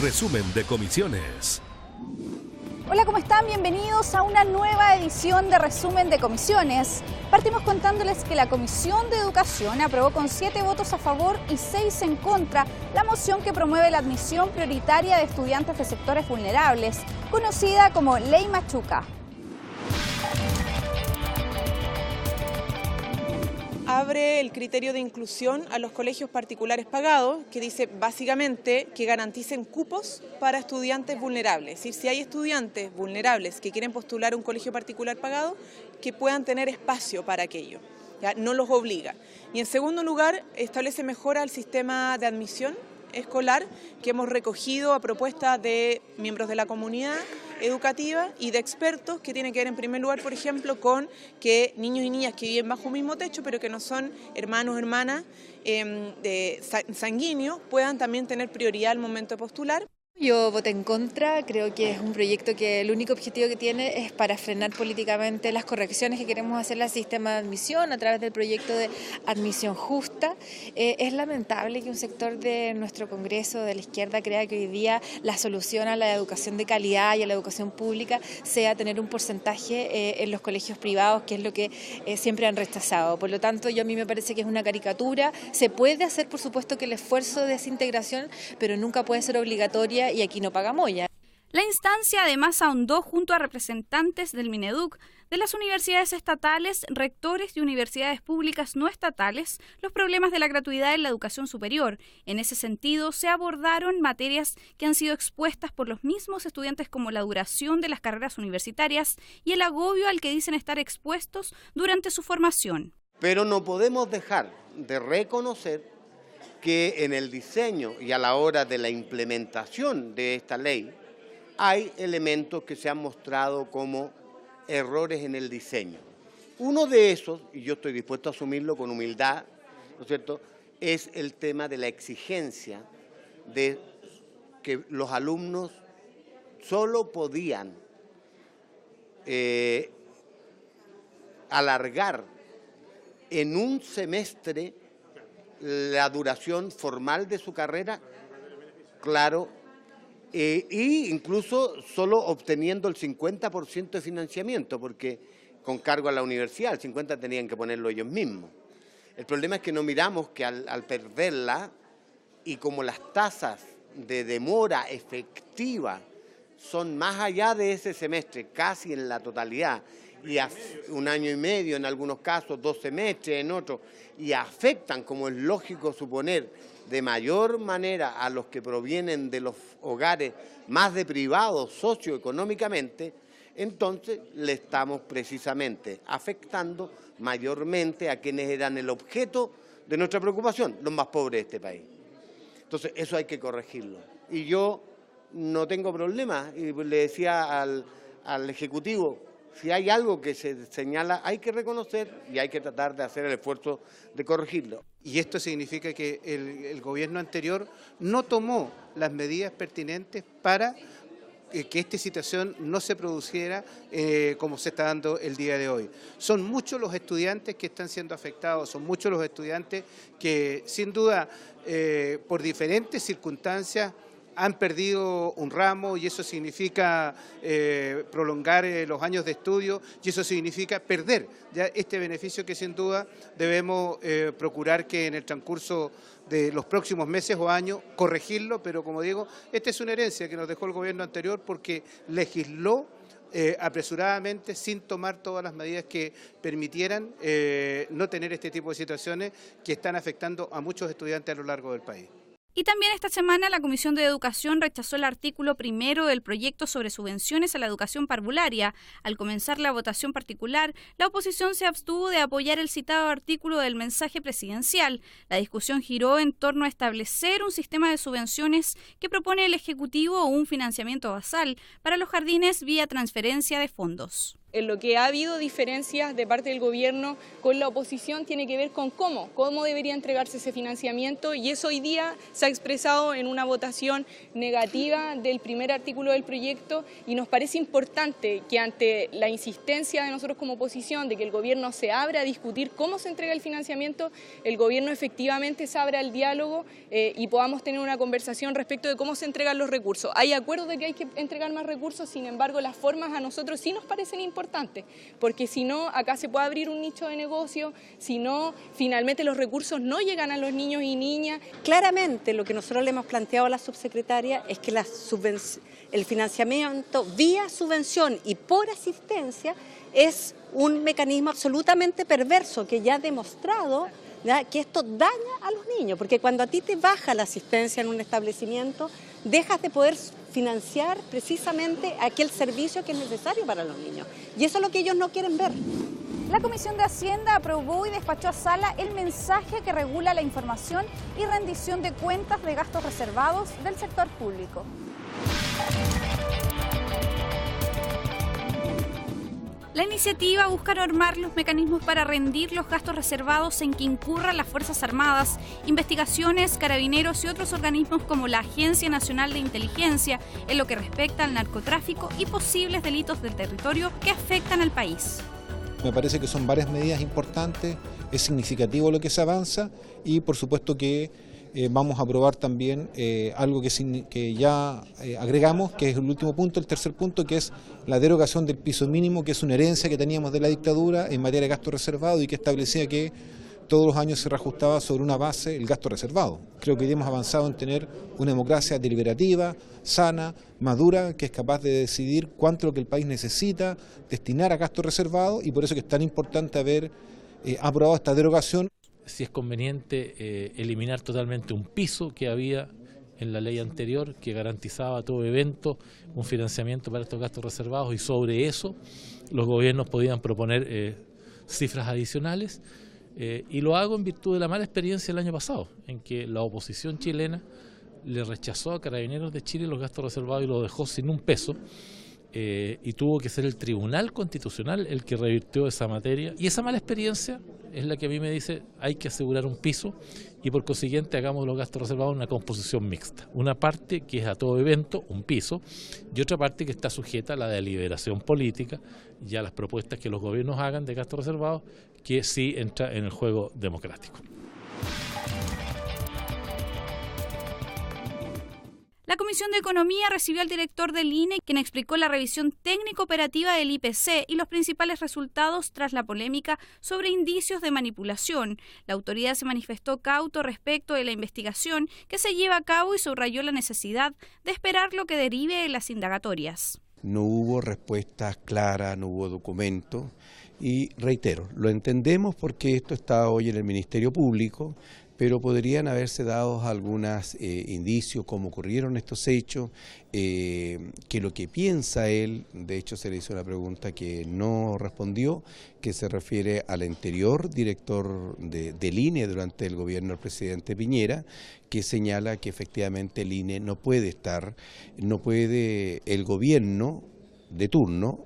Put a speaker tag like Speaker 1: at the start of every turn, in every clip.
Speaker 1: resumen de comisiones.
Speaker 2: Hola, ¿cómo están? Bienvenidos a una nueva edición de Resumen de Comisiones. Partimos contándoles que la Comisión de Educación aprobó con 7 votos a favor y 6 en contra la moción que promueve la admisión prioritaria de estudiantes de sectores vulnerables, conocida como Ley Machuca.
Speaker 3: Abre el criterio de inclusión a los colegios particulares pagados, que dice básicamente que garanticen cupos para estudiantes vulnerables. Es decir, si hay estudiantes vulnerables que quieren postular a un colegio particular pagado, que puedan tener espacio para aquello. ¿Ya? No los obliga. Y en segundo lugar, establece mejora al sistema de admisión escolar que hemos recogido a propuesta de miembros de la comunidad educativa y de expertos, que tiene que ver en primer lugar, por ejemplo, con que niños y niñas que viven bajo un mismo techo pero que no son hermanos o hermanas sanguíneos puedan también tener prioridad al momento de postular.
Speaker 4: Yo voté en contra, creo que es un proyecto que el único objetivo que tiene es para frenar políticamente las correcciones que queremos hacer al sistema de admisión a través del proyecto de admisión justa. Es lamentable que un sector de nuestro Congreso, de la izquierda, crea que hoy día la solución a la educación de calidad y a la educación pública sea tener un porcentaje en los colegios privados, que es lo que siempre han rechazado. Por lo tanto, a mí me parece que es una caricatura. Se puede hacer, por supuesto, que el esfuerzo de desintegración, pero nunca puede ser obligatoria. Y aquí no pagamos ya.
Speaker 2: La instancia además ahondó junto a representantes del Mineduc, de las universidades estatales, rectores de universidades públicas no estatales, los problemas de la gratuidad en la educación superior. En ese sentido, se abordaron materias que han sido expuestas por los mismos estudiantes, como la duración de las carreras universitarias y el agobio al que dicen estar expuestos durante su formación.
Speaker 5: Pero no podemos dejar de reconocer que en el diseño y a la hora de la implementación de esta ley hay elementos que se han mostrado como errores en el diseño. Uno de esos, y yo estoy dispuesto a asumirlo con humildad, ¿no es cierto?, es el tema de la exigencia de que los alumnos solo podían alargar en un semestre la duración formal de su carrera, claro, y incluso solo obteniendo el 50% de financiamiento, porque con cargo a la universidad, el 50% tenían que ponerlo ellos mismos. El problema es que no miramos que al perderla, y como las tasas de demora efectiva son más allá de ese semestre, casi en la totalidad, y un año y medio en algunos casos, 2 semestres en otros, y afectan, como es lógico suponer, de mayor manera a los que provienen de los hogares más deprivados socioeconómicamente, entonces le estamos precisamente afectando mayormente a quienes eran el objeto de nuestra preocupación, los más pobres de este país. Entonces eso hay que corregirlo. Y yo no tengo problema, y le decía al Ejecutivo, si hay algo que se señala, hay que reconocer y hay que tratar de hacer el esfuerzo de corregirlo.
Speaker 6: Y esto significa que el gobierno anterior no tomó las medidas pertinentes para que esta situación no se produciera como se está dando el día de hoy. Son muchos los estudiantes que están siendo afectados, son muchos los estudiantes que sin duda por diferentes circunstancias han perdido un ramo, y eso significa prolongar los años de estudio, y eso significa perder ya este beneficio que sin duda debemos procurar que en el transcurso de los próximos meses o años corregirlo, pero como digo, esta es una herencia que nos dejó el gobierno anterior porque legisló apresuradamente sin tomar todas las medidas que permitieran no tener este tipo de situaciones que están afectando a muchos estudiantes a lo largo del país.
Speaker 2: Y también esta semana la Comisión de Educación rechazó el artículo primero del proyecto sobre subvenciones a la educación parvularia. Al comenzar la votación particular, la oposición se abstuvo de apoyar el citado artículo del mensaje presidencial. La discusión giró en torno a establecer un sistema de subvenciones que propone el Ejecutivo o un financiamiento basal para los jardines vía transferencia de fondos.
Speaker 7: En lo que ha habido diferencias de parte del gobierno con la oposición tiene que ver con cómo debería entregarse ese financiamiento, y eso hoy día se ha expresado en una votación negativa del primer artículo del proyecto, y nos parece importante que ante la insistencia de nosotros como oposición de que el gobierno se abra a discutir cómo se entrega el financiamiento, el gobierno efectivamente se abra al diálogo y podamos tener una conversación respecto de cómo se entregan los recursos. Hay acuerdo de que hay que entregar más recursos, sin embargo las formas a nosotros sí nos parecen importantes, porque si no, acá se puede abrir un nicho de negocio, si no, finalmente los recursos no llegan a los niños y niñas.
Speaker 8: Claramente lo que nosotros le hemos planteado a la subsecretaria es que el financiamiento vía subvención y por asistencia es un mecanismo absolutamente perverso que ya ha demostrado, ¿ya?, que esto daña a los niños, porque cuando a ti te baja la asistencia en un establecimiento, dejas de poder financiar precisamente aquel servicio que es necesario para los niños. Y eso es lo que ellos no quieren ver.
Speaker 2: La Comisión de Hacienda aprobó y despachó a sala el mensaje que regula la información y rendición de cuentas de gastos reservados del sector público. La iniciativa busca normar los mecanismos para rendir los gastos reservados en que incurran las Fuerzas Armadas, investigaciones, carabineros y otros organismos como la Agencia Nacional de Inteligencia en lo que respecta al narcotráfico y posibles delitos del territorio que afectan al país.
Speaker 9: Me parece que son varias medidas importantes, es significativo lo que se avanza y por supuesto que vamos a aprobar también algo que ya agregamos, que es el último punto, el tercer punto, que es la derogación del piso mínimo, que es una herencia que teníamos de la dictadura en materia de gasto reservado y que establecía que todos los años se reajustaba sobre una base el gasto reservado. Creo que hoy hemos avanzado en tener una democracia deliberativa, sana, madura, que es capaz de decidir cuánto es lo que el país necesita destinar a gasto reservado, y por eso que es tan importante haber aprobado esta derogación.
Speaker 10: Si es conveniente eliminar totalmente un piso que había en la ley anterior que garantizaba a todo evento un financiamiento para estos gastos reservados, y sobre eso los gobiernos podían proponer cifras adicionales, y lo hago en virtud de la mala experiencia el año pasado, en que la oposición chilena le rechazó a Carabineros de Chile los gastos reservados y lo dejó sin un peso. Y tuvo que ser el Tribunal Constitucional el que revirtió esa materia, y esa mala experiencia es la que a mí me dice hay que asegurar un piso, y por consiguiente hagamos los gastos reservados en una composición mixta, una parte que es a todo evento, un piso, y otra parte que está sujeta a la deliberación política y a las propuestas que los gobiernos hagan de gastos reservados, que sí entra en el juego democrático.
Speaker 2: La Comisión de Economía recibió al director del INE, quien explicó la revisión técnico-operativa del IPC y los principales resultados tras la polémica sobre indicios de manipulación. La autoridad se manifestó cauto respecto de la investigación que se lleva a cabo y subrayó la necesidad de esperar lo que derive de las indagatorias.
Speaker 11: No hubo respuestas claras, no hubo documento y reitero, lo entendemos porque esto está hoy en el Ministerio Público, pero podrían haberse dado algunos indicios cómo ocurrieron estos hechos, que lo que piensa él, de hecho se le hizo una pregunta que no respondió, que se refiere al anterior director del INE durante el gobierno del presidente Piñera, que señala que efectivamente el INE no puede el gobierno de turno,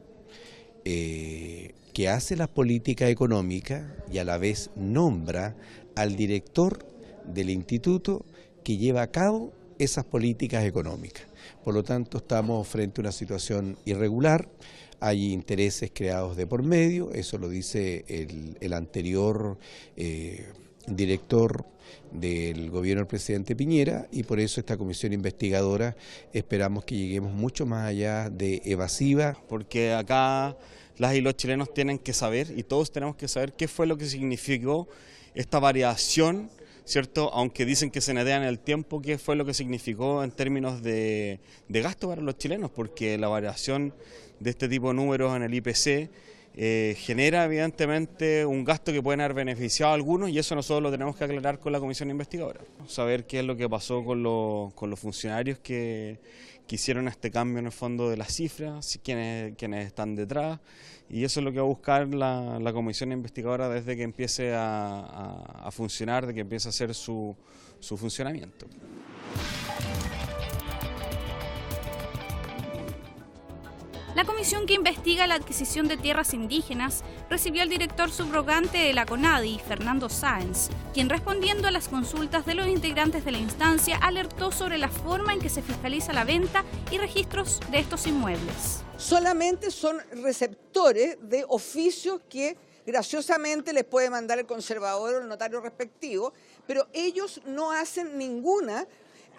Speaker 11: que hace las políticas económicas y a la vez nombra al director del instituto que lleva a cabo esas políticas económicas. Por lo tanto, estamos frente a una situación irregular, hay intereses creados de por medio, eso lo dice el anterior director del gobierno del presidente Piñera, y por eso esta comisión investigadora esperamos que lleguemos mucho más allá de evasiva.
Speaker 12: Porque acá las y los chilenos tienen que saber, y todos tenemos que saber qué fue lo que significó esta variación, ¿cierto? Aunque dicen que se netean en el tiempo, ¿qué fue lo que significó en términos de gasto para los chilenos? Porque la variación de este tipo de números en el IPC genera evidentemente un gasto que pueden haber beneficiado a algunos, y eso nosotros lo tenemos que aclarar con la comisión investigadora. Saber qué es lo que pasó con los funcionarios que hicieron este cambio en el fondo de las cifras, quiénes están detrás, y eso es lo que va a buscar la comisión investigadora desde que empiece a funcionar, de que empiece a hacer su funcionamiento.
Speaker 2: La comisión que investiga la adquisición de tierras indígenas recibió al director subrogante de la CONADI, Fernando Sáenz, quien respondiendo a las consultas de los integrantes de la instancia alertó sobre la forma en que se fiscaliza la venta y registros de estos inmuebles.
Speaker 13: Solamente son receptores de oficios que graciosamente les puede mandar el conservador o el notario respectivo, pero ellos no hacen ninguna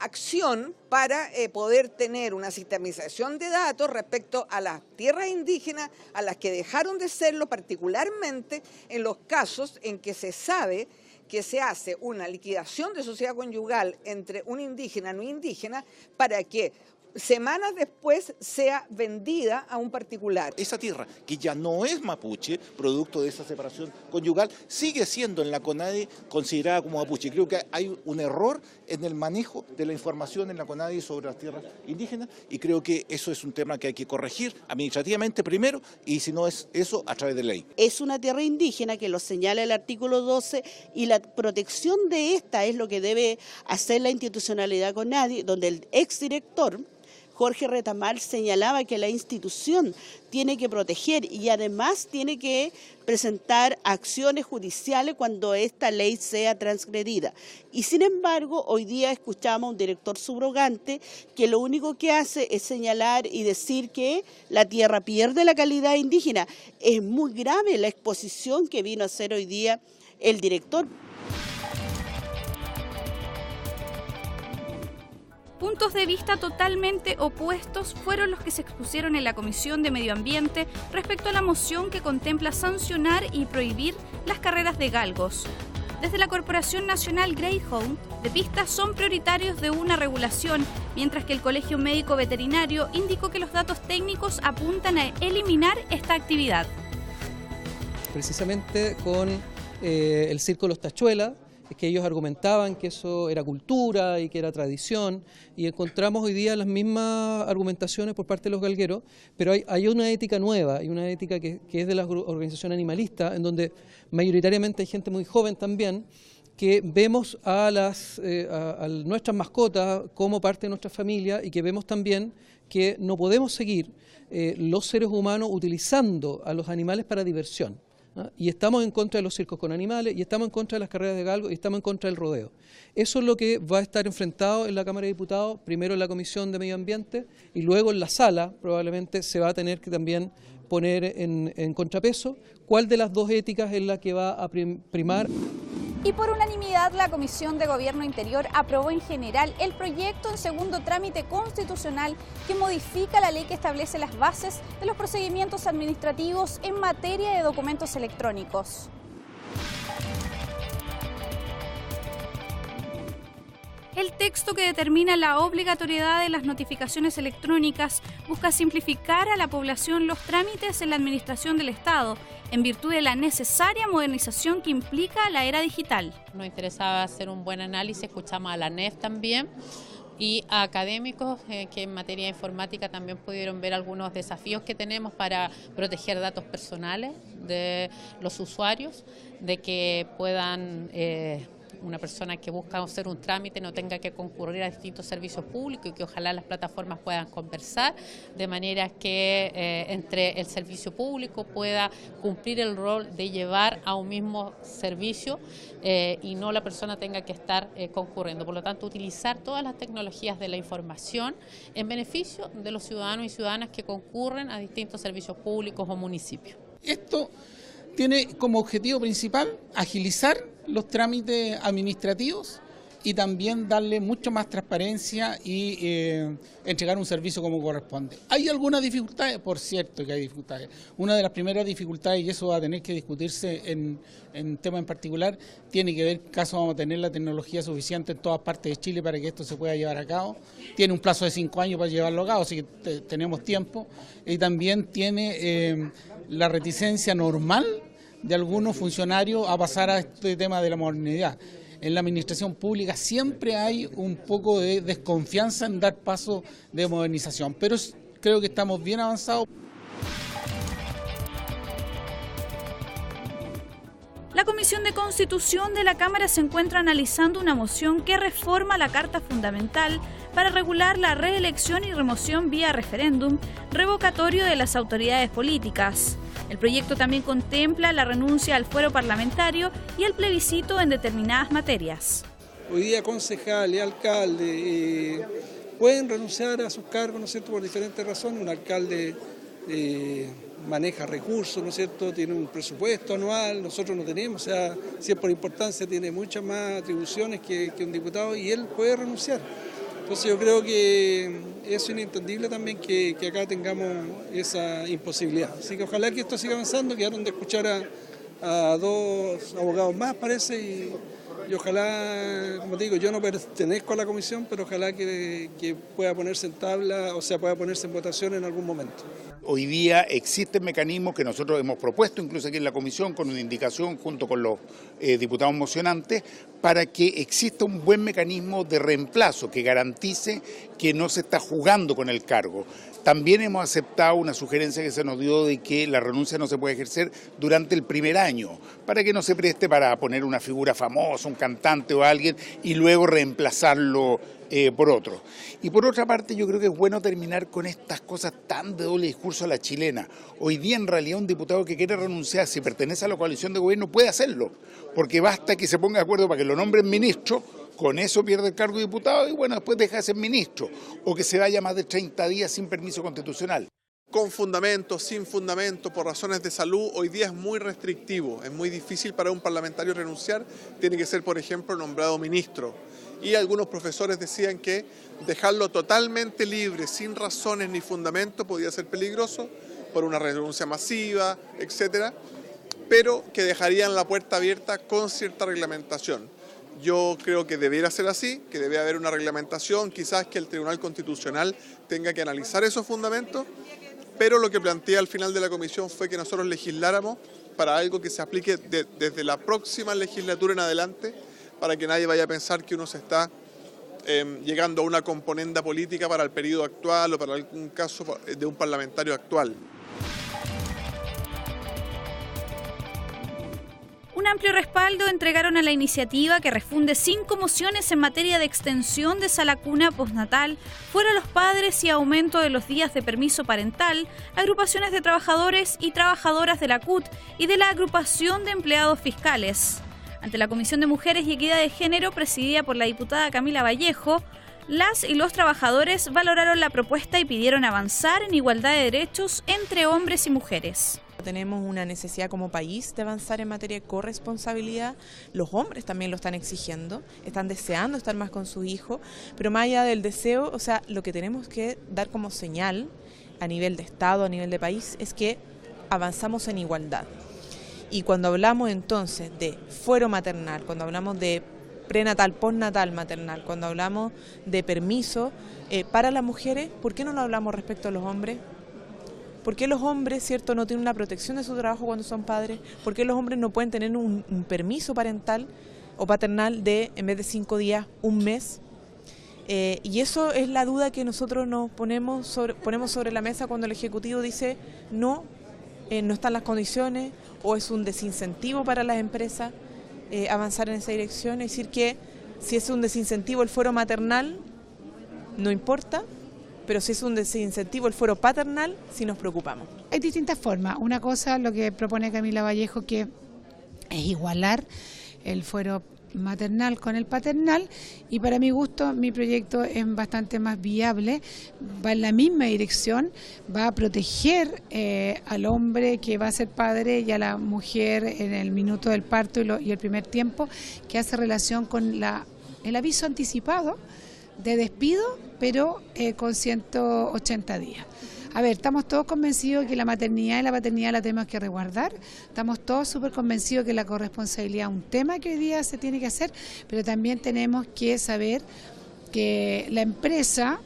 Speaker 13: acción para poder tener una sistemización de datos respecto a las tierras indígenas, a las que dejaron de serlo, particularmente en los casos en que se sabe que se hace una liquidación de sociedad conyugal entre un indígena y no indígena para que semanas después sea vendida a un particular.
Speaker 14: Esa tierra, que ya no es mapuche, producto de esa separación conyugal, sigue siendo en la CONADI considerada como mapuche. Creo que hay un error en el manejo de la información en la CONADI sobre las tierras indígenas y creo que eso es un tema que hay que corregir administrativamente primero y si no es eso, a través de ley.
Speaker 15: Es una tierra indígena que lo señala el artículo 12 y la protección de esta es lo que debe hacer la institucionalidad CONADI, donde el exdirector Jorge Retamal señalaba que la institución tiene que proteger y además tiene que presentar acciones judiciales cuando esta ley sea transgredida. Y sin embargo, hoy día escuchamos a un director subrogante que lo único que hace es señalar y decir que la tierra pierde la calidad indígena. Es muy grave la exposición que vino a hacer hoy día el director.
Speaker 2: Puntos de vista totalmente opuestos fueron los que se expusieron en la Comisión de Medio Ambiente respecto a la moción que contempla sancionar y prohibir las carreras de galgos. Desde la Corporación Nacional Greyhound, de pistas son prioritarios de una regulación, mientras que el Colegio Médico Veterinario indicó que los datos técnicos apuntan a eliminar esta actividad.
Speaker 16: Precisamente con el Circo Los Tachuelas, es que ellos argumentaban que eso era cultura y que era tradición, y encontramos hoy día las mismas argumentaciones por parte de los galgueros, pero hay una ética nueva, y una ética que es de la organización animalista, en donde mayoritariamente hay gente muy joven también, que vemos a nuestras mascotas como parte de nuestra familia y que vemos también que no podemos seguir los seres humanos utilizando a los animales para diversión. Y estamos en contra de los circos con animales, y estamos en contra de las carreras de galgos, y estamos en contra del rodeo. Eso es lo que va a estar enfrentado en la Cámara de Diputados, primero en la Comisión de Medio Ambiente, y luego en la sala probablemente se va a tener que también poner en contrapeso cuál de las dos éticas es la que va a primar.
Speaker 2: Y por unanimidad, la Comisión de Gobierno Interior aprobó en general el proyecto en segundo trámite constitucional que modifica la ley que establece las bases de los procedimientos administrativos en materia de documentos electrónicos. El texto que determina la obligatoriedad de las notificaciones electrónicas busca simplificar a la población los trámites en la administración del Estado, en virtud de la necesaria modernización que implica la era digital.
Speaker 17: Nos interesaba hacer un buen análisis, escuchamos a la ANEF también y a académicos que en materia de informática también pudieron ver algunos desafíos que tenemos para proteger datos personales de los usuarios, de que puedan una persona que busca hacer un trámite no tenga que concurrir a distintos servicios públicos y que ojalá las plataformas puedan conversar de manera que entre el servicio público pueda cumplir el rol de llevar a un mismo servicio y no la persona tenga que estar concurriendo. Por lo tanto, utilizar todas las tecnologías de la información en beneficio de los ciudadanos y ciudadanas que concurren a distintos servicios públicos o municipios.
Speaker 18: Esto tiene como objetivo principal agilizar los trámites administrativos y también darle mucho más transparencia y entregar un servicio como corresponde. ¿Hay algunas dificultades? Por cierto que hay dificultades. Una de las primeras dificultades, y eso va a tener que discutirse en tema en particular, tiene que ver caso vamos a tener la tecnología suficiente en todas partes de Chile para que esto se pueda llevar a cabo. Tiene un plazo de 5 años para llevarlo a cabo, así que tenemos tiempo. Y también tiene la reticencia normal de algunos funcionarios a pasar a este tema de la modernidad. En la administración pública siempre hay un poco de desconfianza en dar paso de modernización, pero creo que estamos bien avanzados.
Speaker 2: La Comisión de Constitución de la Cámara se encuentra analizando una moción que reforma la Carta Fundamental para regular la reelección y remoción vía referéndum revocatorio de las autoridades políticas. El proyecto también contempla la renuncia al fuero parlamentario y el plebiscito en determinadas materias.
Speaker 19: Hoy día concejales y alcaldes pueden renunciar a sus cargos, ¿no es cierto?, por diferentes razones. Un alcalde maneja recursos, ¿no es cierto?, tiene un presupuesto anual, nosotros no tenemos, o sea, si es por importancia tiene muchas más atribuciones que un diputado y él puede renunciar. Entonces yo creo que es inentendible también que acá tengamos esa imposibilidad. Así que ojalá que esto siga avanzando, quedaron de escuchar a dos abogados más, parece, y ojalá, como te digo, yo no pertenezco a la comisión, pero ojalá que pueda ponerse en tabla, o sea, pueda ponerse en votación en algún momento.
Speaker 20: Hoy día existen mecanismos que nosotros hemos propuesto, incluso aquí en la comisión, con una indicación junto con los diputados mocionantes, para que exista un buen mecanismo de reemplazo que garantice que no se está jugando con el cargo. También hemos aceptado una sugerencia que se nos dio de que la renuncia no se puede ejercer durante el primer año, para que no se preste para poner una figura famosa, un cantante o alguien, y luego reemplazarlo por otro. Y por otra parte, yo creo que es bueno terminar con estas cosas tan de doble discurso a la chilena. Hoy día, en realidad, un diputado que quiere renunciar, si pertenece a la coalición de gobierno, puede hacerlo, porque basta que se ponga de acuerdo para que lo nombren ministro, con eso pierde el cargo de diputado y bueno, después deja de ser ministro, o que se vaya más de 30 días sin permiso constitucional.
Speaker 21: Con fundamento, sin fundamento, por razones de salud, hoy día es muy restrictivo, es muy difícil para un parlamentario renunciar, tiene que ser, por ejemplo, nombrado ministro. Y algunos profesores decían que dejarlo totalmente libre, sin razones ni fundamento, podía ser peligroso por una renuncia masiva, etcétera, pero que dejarían la puerta abierta con cierta reglamentación. Yo creo que debiera ser así, que debe haber una reglamentación, quizás que el Tribunal Constitucional tenga que analizar esos fundamentos, pero lo que planteé al final de la comisión fue que nosotros legisláramos para algo que se aplique desde la próxima legislatura en adelante, para que nadie vaya a pensar que uno se está llegando a una componenda política para el periodo actual o para algún caso de un parlamentario actual.
Speaker 2: Un amplio respaldo entregaron a la iniciativa que refunde 5 mociones en materia de extensión de sala cuna postnatal, fuera los padres y aumento de los días de permiso parental, agrupaciones de trabajadores y trabajadoras de la CUT y de la agrupación de empleados fiscales. Ante la Comisión de Mujeres y Equidad de Género, presidida por la diputada Camila Vallejo, las y los trabajadores valoraron la propuesta y pidieron avanzar en igualdad de derechos entre hombres y mujeres.
Speaker 22: Tenemos una necesidad como país de avanzar en materia de corresponsabilidad. Los hombres también lo están exigiendo, están deseando estar más con sus hijos, pero más allá del deseo, o sea, lo que tenemos que dar como señal a nivel de Estado, a nivel de país, es que avanzamos en igualdad. Y cuando hablamos entonces de fuero maternal, cuando hablamos de prenatal, postnatal, maternal, cuando hablamos de permiso para las mujeres, ¿por qué no lo hablamos respecto a los hombres? ¿Por qué los hombres, cierto, no tienen una protección de su trabajo cuando son padres? ¿Por qué los hombres no pueden tener un permiso parental o paternal de, en vez de 5 días, 1 mes? Y eso es la duda que nosotros nos ponemos sobre la mesa cuando el Ejecutivo dice no están las condiciones o es un desincentivo para las empresas avanzar en esa dirección. Es decir, que si es un desincentivo el fuero maternal, no importa, pero si es un desincentivo el fuero paternal, sí nos preocupamos.
Speaker 23: Hay distintas formas. Una cosa, lo que propone Camila Vallejo, que es igualar el fuero maternal con el paternal, y para mi gusto mi proyecto es bastante más viable, va en la misma dirección, va a proteger al hombre que va a ser padre y a la mujer en el minuto del parto y el primer tiempo, que hace relación con el aviso anticipado de despido, pero con 180 días. A ver, estamos todos convencidos que la maternidad y la paternidad la tenemos que resguardar, estamos todos súper convencidos que la corresponsabilidad es un tema que hoy día se tiene que hacer, pero también tenemos que saber que la empresa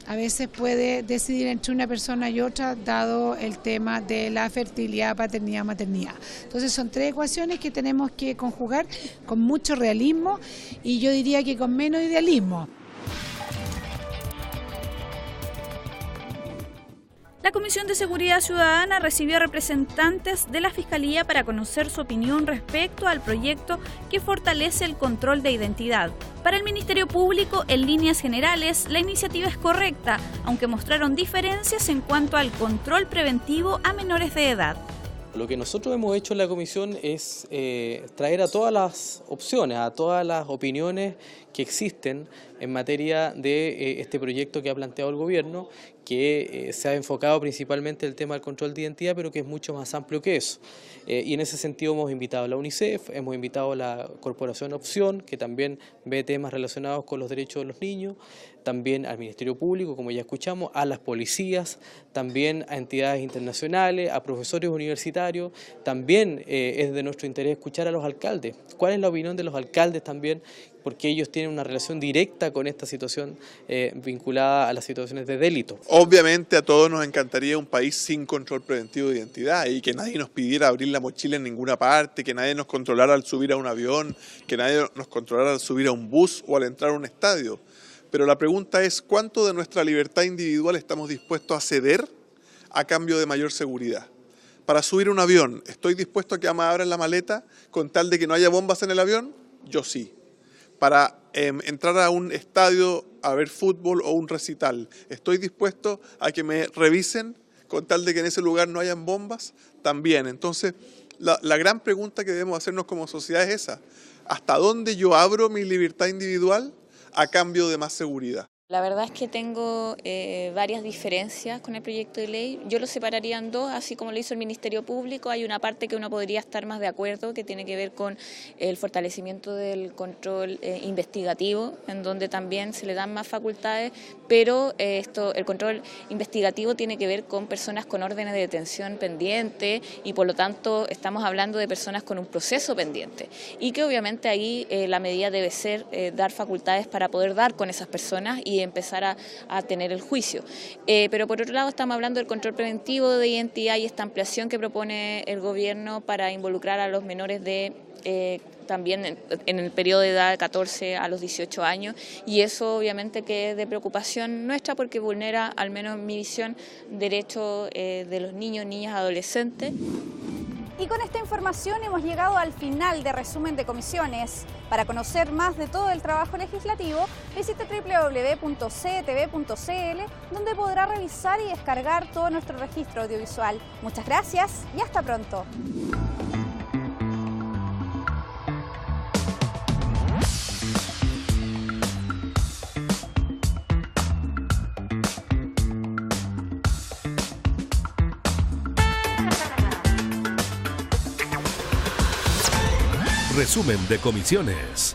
Speaker 23: a veces puede decidir entre una persona y otra, dado el tema de la fertilidad, paternidad, maternidad. Entonces son 3 ecuaciones que tenemos que conjugar con mucho realismo y yo diría que con menos idealismo.
Speaker 2: La Comisión de Seguridad Ciudadana recibió a representantes de la Fiscalía para conocer su opinión respecto al proyecto que fortalece el control de identidad. Para el Ministerio Público, en líneas generales, la iniciativa es correcta, aunque mostraron diferencias en cuanto al control preventivo a menores de edad.
Speaker 1: Lo que nosotros hemos hecho en la comisión es traer a todas las opciones, a todas las opiniones que existen en materia de este proyecto que ha planteado el gobierno, que se ha enfocado principalmente en el tema del control de identidad, pero que es mucho más amplio que eso. Y en ese sentido hemos invitado a la UNICEF, hemos invitado a la Corporación Opción, que también ve temas relacionados con los derechos de los niños, también al Ministerio Público, como ya escuchamos, a las policías, también a entidades internacionales, a profesores universitarios. También es de nuestro interés escuchar a los alcaldes. ¿Cuál es la opinión de los alcaldes también? Porque ellos tienen una relación directa con esta situación vinculada a las situaciones de delito.
Speaker 21: Obviamente a todos nos encantaría un país sin control preventivo de identidad y que nadie nos pidiera abrir la mochila en ninguna parte, que nadie nos controlara al subir a un avión, que nadie nos controlara al subir a un bus o al entrar a un estadio. Pero la pregunta es, ¿cuánto de nuestra libertad individual estamos dispuestos a ceder a cambio de mayor seguridad? Para subir a un avión, ¿estoy dispuesto a que me abran la maleta con tal de que no haya bombas en el avión? Yo sí. Para entrar a un estadio a ver fútbol o un recital, ¿estoy dispuesto a que me revisen con tal de que en ese lugar no hayan bombas? También. Entonces, la gran pregunta que debemos hacernos como sociedad es esa. ¿Hasta dónde yo abro mi libertad individual a cambio de más seguridad?
Speaker 3: La verdad es que tengo varias diferencias con el proyecto de ley. Yo lo separaría en dos, así como lo hizo el Ministerio Público. Hay una parte que uno podría estar más de acuerdo, que tiene que ver con el fortalecimiento del control investigativo, en donde también se le dan más facultades, pero el control investigativo tiene que ver con personas con órdenes de detención pendiente y por lo tanto estamos hablando de personas con un proceso pendiente. Y que obviamente ahí la medida debe ser dar facultades para poder dar con esas personas y empezar a tener el juicio. Pero por otro lado estamos hablando del control preventivo de identidad y esta ampliación que propone el gobierno para involucrar a los menores de también en el periodo de edad de 14 a los 18 años y eso obviamente que es de preocupación nuestra porque vulnera, al menos en mi visión, derechos de los niños, niñas, adolescentes.
Speaker 2: Y con esta información hemos llegado al final de Resumen de Comisiones. Para conocer más de todo el trabajo legislativo, visite www.ctv.cl, donde podrá revisar y descargar todo nuestro registro audiovisual. Muchas gracias y hasta pronto.
Speaker 4: Resumen de Comisiones.